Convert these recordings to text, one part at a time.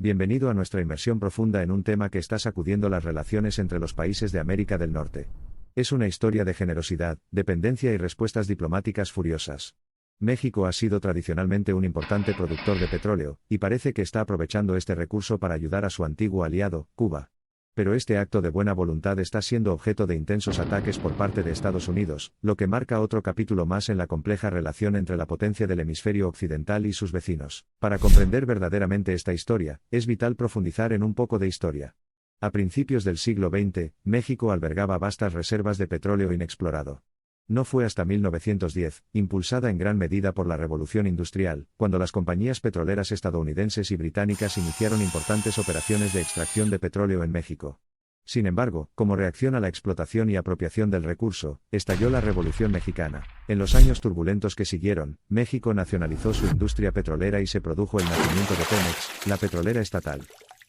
Bienvenido a nuestra inmersión profunda en un tema que está sacudiendo las relaciones entre los países de América del Norte. Es una historia de generosidad, dependencia y respuestas diplomáticas furiosas. México ha sido tradicionalmente un importante productor de petróleo, y parece que está aprovechando este recurso para ayudar a su antiguo aliado, Cuba. Pero este acto de buena voluntad está siendo objeto de intensos ataques por parte de Estados Unidos, lo que marca otro capítulo más en la compleja relación entre la potencia del hemisferio occidental y sus vecinos. Para comprender verdaderamente esta historia, es vital profundizar en un poco de historia. A principios del siglo XX, México albergaba vastas reservas de petróleo inexplorado. No fue hasta 1910, impulsada en gran medida por la Revolución Industrial, cuando las compañías petroleras estadounidenses y británicas iniciaron importantes operaciones de extracción de petróleo en México. Sin embargo, como reacción a la explotación y apropiación del recurso, estalló la Revolución Mexicana. En los años turbulentos que siguieron, México nacionalizó su industria petrolera y se produjo el nacimiento de Pemex, la petrolera estatal.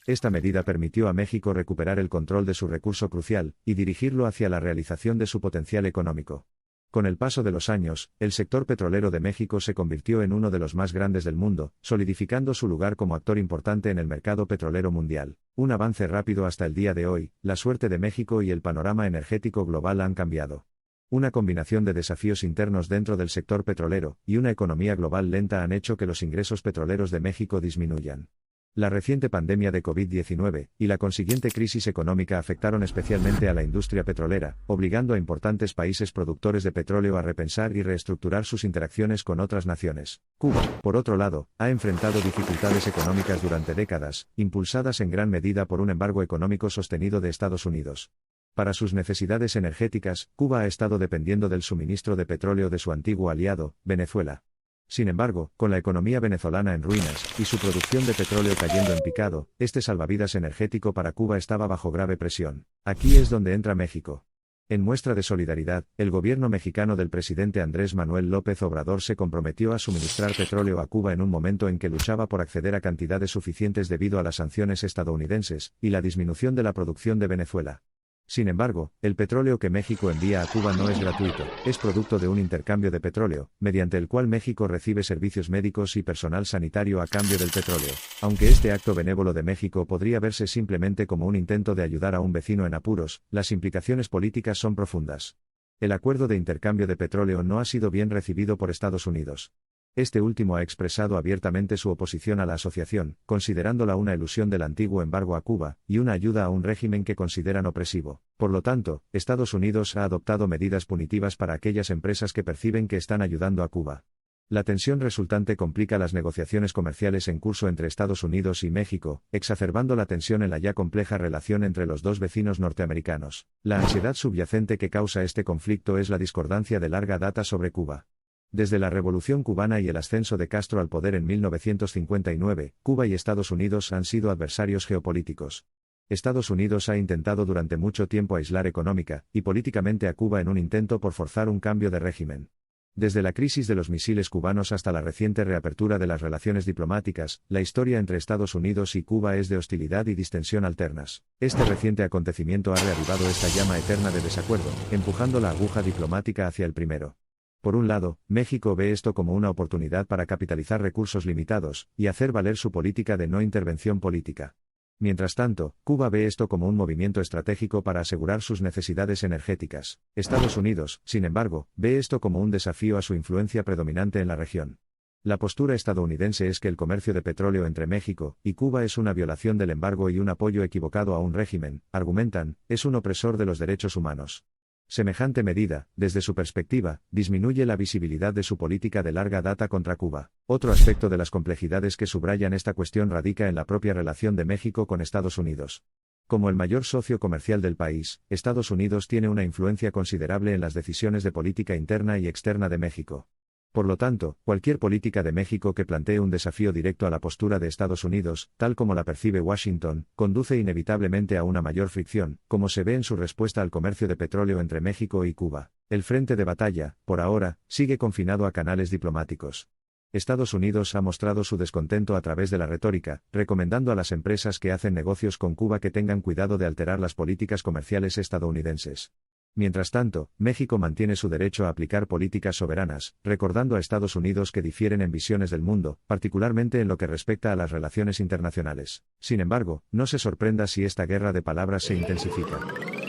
Esta medida permitió a México recuperar el control de su recurso crucial, y dirigirlo hacia la realización de su potencial económico. Con el paso de los años, el sector petrolero de México se convirtió en uno de los más grandes del mundo, solidificando su lugar como actor importante en el mercado petrolero mundial. Un avance rápido hasta el día de hoy, la suerte de México y el panorama energético global han cambiado. Una combinación de desafíos internos dentro del sector petrolero, y una economía global lenta han hecho que los ingresos petroleros de México disminuyan. La reciente pandemia de COVID-19 y la consiguiente crisis económica afectaron especialmente a la industria petrolera, obligando a importantes países productores de petróleo a repensar y reestructurar sus interacciones con otras naciones. Cuba, por otro lado, ha enfrentado dificultades económicas durante décadas, impulsadas en gran medida por un embargo económico sostenido de Estados Unidos. Para sus necesidades energéticas, Cuba ha estado dependiendo del suministro de petróleo de su antiguo aliado, Venezuela. Sin embargo, con la economía venezolana en ruinas, y su producción de petróleo cayendo en picado, este salvavidas energético para Cuba estaba bajo grave presión. Aquí es donde entra México. En muestra de solidaridad, el gobierno mexicano del presidente Andrés Manuel López Obrador se comprometió a suministrar petróleo a Cuba en un momento en que luchaba por acceder a cantidades suficientes debido a las sanciones estadounidenses, y la disminución de la producción de Venezuela. Sin embargo, el petróleo que México envía a Cuba no es gratuito, es producto de un intercambio de petróleo, mediante el cual México recibe servicios médicos y personal sanitario a cambio del petróleo. Aunque este acto benévolo de México podría verse simplemente como un intento de ayudar a un vecino en apuros, las implicaciones políticas son profundas. El acuerdo de intercambio de petróleo no ha sido bien recibido por Estados Unidos. Este último ha expresado abiertamente su oposición a la asociación, considerándola una elusión del antiguo embargo a Cuba, y una ayuda a un régimen que consideran opresivo. Por lo tanto, Estados Unidos ha adoptado medidas punitivas para aquellas empresas que perciben que están ayudando a Cuba. La tensión resultante complica las negociaciones comerciales en curso entre Estados Unidos y México, exacerbando la tensión en la ya compleja relación entre los dos vecinos norteamericanos. La ansiedad subyacente que causa este conflicto es la discordancia de larga data sobre Cuba. Desde la Revolución cubana y el ascenso de Castro al poder en 1959, Cuba y Estados Unidos han sido adversarios geopolíticos. Estados Unidos ha intentado durante mucho tiempo aislar económica y políticamente a Cuba en un intento por forzar un cambio de régimen. Desde la crisis de los misiles cubanos hasta la reciente reapertura de las relaciones diplomáticas, la historia entre Estados Unidos y Cuba es de hostilidad y distensión alternas. Este reciente acontecimiento ha reavivado esta llama eterna de desacuerdo, empujando la aguja diplomática hacia el primero. Por un lado, México ve esto como una oportunidad para capitalizar recursos limitados, y hacer valer su política de no intervención política. Mientras tanto, Cuba ve esto como un movimiento estratégico para asegurar sus necesidades energéticas. Estados Unidos, sin embargo, ve esto como un desafío a su influencia predominante en la región. La postura estadounidense es que el comercio de petróleo entre México y Cuba es una violación del embargo y un apoyo equivocado a un régimen, argumentan, es un opresor de los derechos humanos. Semejante medida, desde su perspectiva, disminuye la visibilidad de su política de larga data contra Cuba. Otro aspecto de las complejidades que subrayan esta cuestión radica en la propia relación de México con Estados Unidos. Como el mayor socio comercial del país, Estados Unidos tiene una influencia considerable en las decisiones de política interna y externa de México. Por lo tanto, cualquier política de México que plantee un desafío directo a la postura de Estados Unidos, tal como la percibe Washington, conduce inevitablemente a una mayor fricción, como se ve en su respuesta al comercio de petróleo entre México y Cuba. El frente de batalla, por ahora, sigue confinado a canales diplomáticos. Estados Unidos ha mostrado su descontento a través de la retórica, recomendando a las empresas que hacen negocios con Cuba que tengan cuidado de alterar las políticas comerciales estadounidenses. Mientras tanto, México mantiene su derecho a aplicar políticas soberanas, recordando a Estados Unidos que difieren en visiones del mundo, particularmente en lo que respecta a las relaciones internacionales. Sin embargo, no se sorprenda si esta guerra de palabras se intensifica.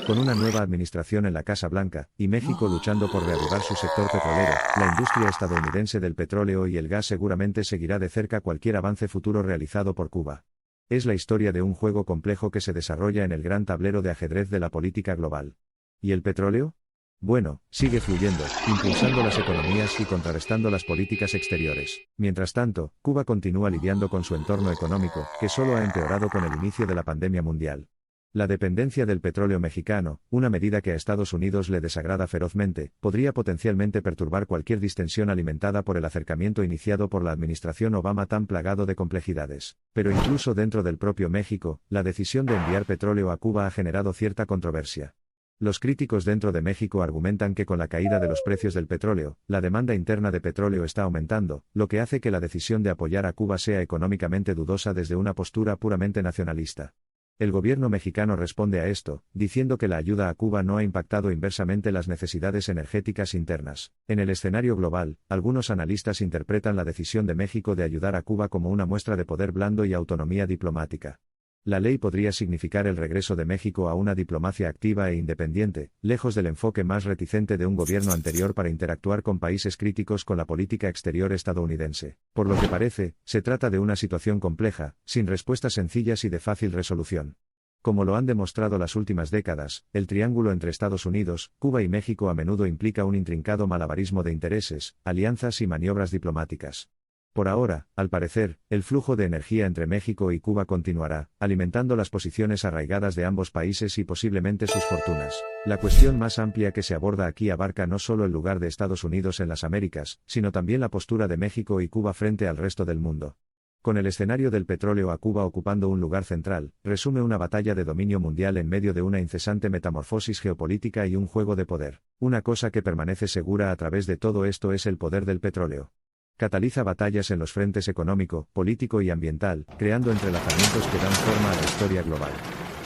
Con una nueva administración en la Casa Blanca, y México luchando por reavivar su sector petrolero, la industria estadounidense del petróleo y el gas seguramente seguirá de cerca cualquier avance futuro realizado por Cuba. Es la historia de un juego complejo que se desarrolla en el gran tablero de ajedrez de la política global. ¿Y el petróleo? Bueno, sigue fluyendo, impulsando las economías y contrarrestando las políticas exteriores. Mientras tanto, Cuba continúa lidiando con su entorno económico, que solo ha empeorado con el inicio de la pandemia mundial. La dependencia del petróleo mexicano, una medida que a Estados Unidos le desagrada ferozmente, podría potencialmente perturbar cualquier distensión alimentada por el acercamiento iniciado por la administración Obama tan plagado de complejidades. Pero incluso dentro del propio México, la decisión de enviar petróleo a Cuba ha generado cierta controversia. Los críticos dentro de México argumentan que con la caída de los precios del petróleo, la demanda interna de petróleo está aumentando, lo que hace que la decisión de apoyar a Cuba sea económicamente dudosa desde una postura puramente nacionalista. El gobierno mexicano responde a esto, diciendo que la ayuda a Cuba no ha impactado inversamente las necesidades energéticas internas. En el escenario global, algunos analistas interpretan la decisión de México de ayudar a Cuba como una muestra de poder blando y autonomía diplomática. La ley podría significar el regreso de México a una diplomacia activa e independiente, lejos del enfoque más reticente de un gobierno anterior para interactuar con países críticos con la política exterior estadounidense. Por lo que parece, se trata de una situación compleja, sin respuestas sencillas y de fácil resolución. Como lo han demostrado las últimas décadas, el triángulo entre Estados Unidos, Cuba y México a menudo implica un intrincado malabarismo de intereses, alianzas y maniobras diplomáticas. Por ahora, al parecer, el flujo de energía entre México y Cuba continuará, alimentando las posiciones arraigadas de ambos países y posiblemente sus fortunas. La cuestión más amplia que se aborda aquí abarca no solo el lugar de Estados Unidos en las Américas, sino también la postura de México y Cuba frente al resto del mundo. Con el escenario del petróleo a Cuba ocupando un lugar central, resume una batalla de dominio mundial en medio de una incesante metamorfosis geopolítica y un juego de poder. Una cosa que permanece segura a través de todo esto es el poder del petróleo. Cataliza batallas en los frentes económico, político y ambiental, creando entrelazamientos que dan forma a la historia global.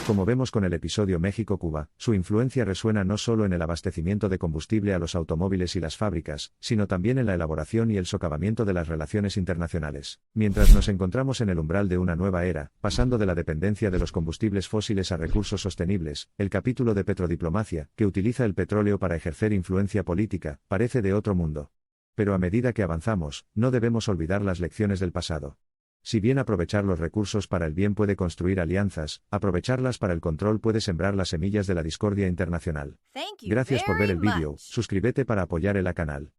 Como vemos con el episodio México-Cuba, su influencia resuena no solo en el abastecimiento de combustible a los automóviles y las fábricas, sino también en la elaboración y el socavamiento de las relaciones internacionales. Mientras nos encontramos en el umbral de una nueva era, pasando de la dependencia de los combustibles fósiles a recursos sostenibles, el capítulo de petrodiplomacia, que utiliza el petróleo para ejercer influencia política, parece de otro mundo. Pero a medida que avanzamos, no debemos olvidar las lecciones del pasado. Si bien aprovechar los recursos para el bien puede construir alianzas, aprovecharlas para el control puede sembrar las semillas de la discordia internacional. Gracias por ver el vídeo, suscríbete para apoyar el canal.